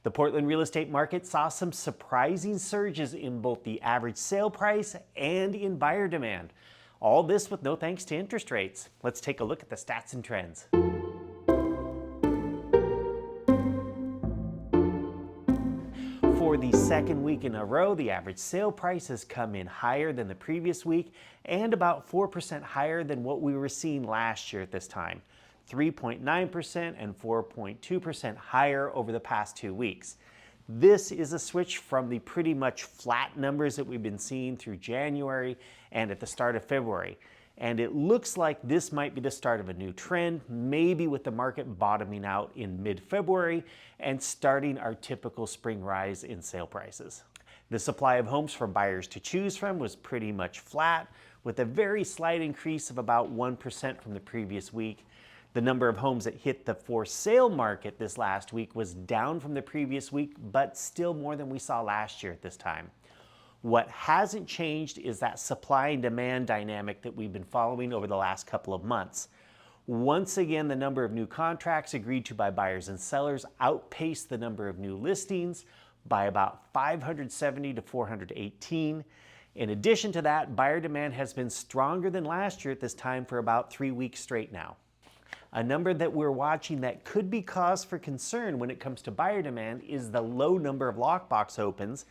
The Portland real estate market saw some surprising surges in both the average sale price and in buyer demand. All this with no thanks to interest rates. Let's take a look at the stats and trends. For the second week in a row, the average sale price has come in higher than the previous week and about 4% higher than what we were seeing last year at this time. 3.9% and 4.2% higher over the past 2 weeks. This is a switch from the pretty much flat numbers that we've been seeing through January and at the start of February. And it looks like this might be the start of a new trend, maybe with the market bottoming out in mid-February and starting our typical spring rise in sale prices. The supply of homes for buyers to choose from was pretty much flat, with a very slight increase of about 1% from the previous week. The number of homes that hit the for sale market this last week was down from the previous week, but still more than we saw last year at this time. What hasn't changed is that supply and demand dynamic that we've been following over the last couple of months. Once again, the number of new contracts agreed to by buyers and sellers outpaced the number of new listings by about 570 to 418. In addition to that, buyer demand has been stronger than last year at this time for about 3 weeks straight now. A number that we're watching that could be cause for concern when it comes to buyer demand is the low number of lockbox opens,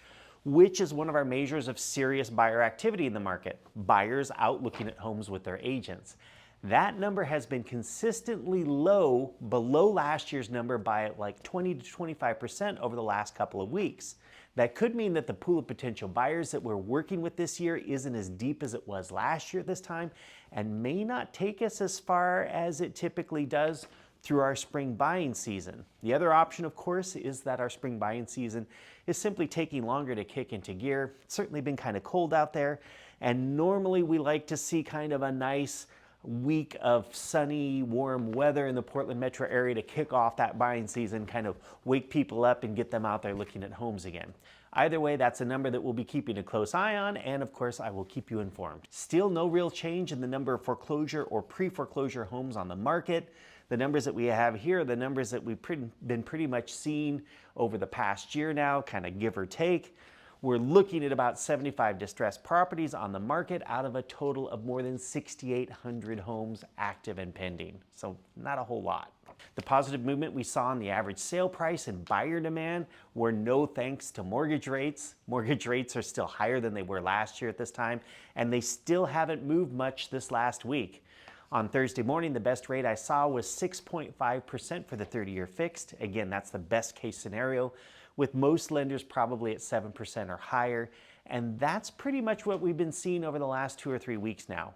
which is one of our measures of serious buyer activity in the market. Buyers out looking at homes with their agents. That number has been consistently low, below last year's number by like 20 to 25% over the last couple of weeks. That could mean that the pool of potential buyers that we're working with this year isn't as deep as it was last year at this time and may not take us as far as it typically does through our spring buying season. The other option, of course, is that our spring buying season is simply taking longer to kick into gear. It's certainly been kind of cold out there, and normally we like to see kind of a nice week of sunny, warm weather in the Portland metro area to kick off that buying season, kind of wake people up and get them out there looking at homes again. Either way, that's a number that we'll be keeping a close eye on, and of course, I will keep you informed. Still no real change in the number of foreclosure or pre-foreclosure homes on the market. The numbers that we have here are the numbers that we've been pretty much seeing over the past year now, kind of give or take. We're looking at about 75 distressed properties on the market out of a total of more than 6,800 homes active and pending. So not a whole lot. The positive movement we saw in the average sale price and buyer demand were no thanks to mortgage rates. Mortgage rates are still higher than they were last year at this time, and they still haven't moved much this last week. On Thursday morning, the best rate I saw was 6.5% for the 30-year fixed. Again, that's the best case scenario, with most lenders probably at 7% or higher. And that's pretty much what we've been seeing over the last 2 or 3 weeks now.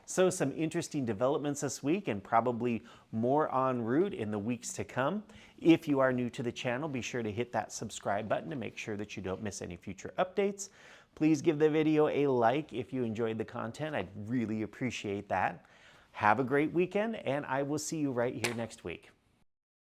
So some interesting developments this week and probably more en route in the weeks to come. If you are new to the channel, be sure to hit that subscribe button to make sure that you don't miss any future updates. Please give the video a like if you enjoyed the content. I'd really appreciate that. Have a great weekend, and I will see you right here next week.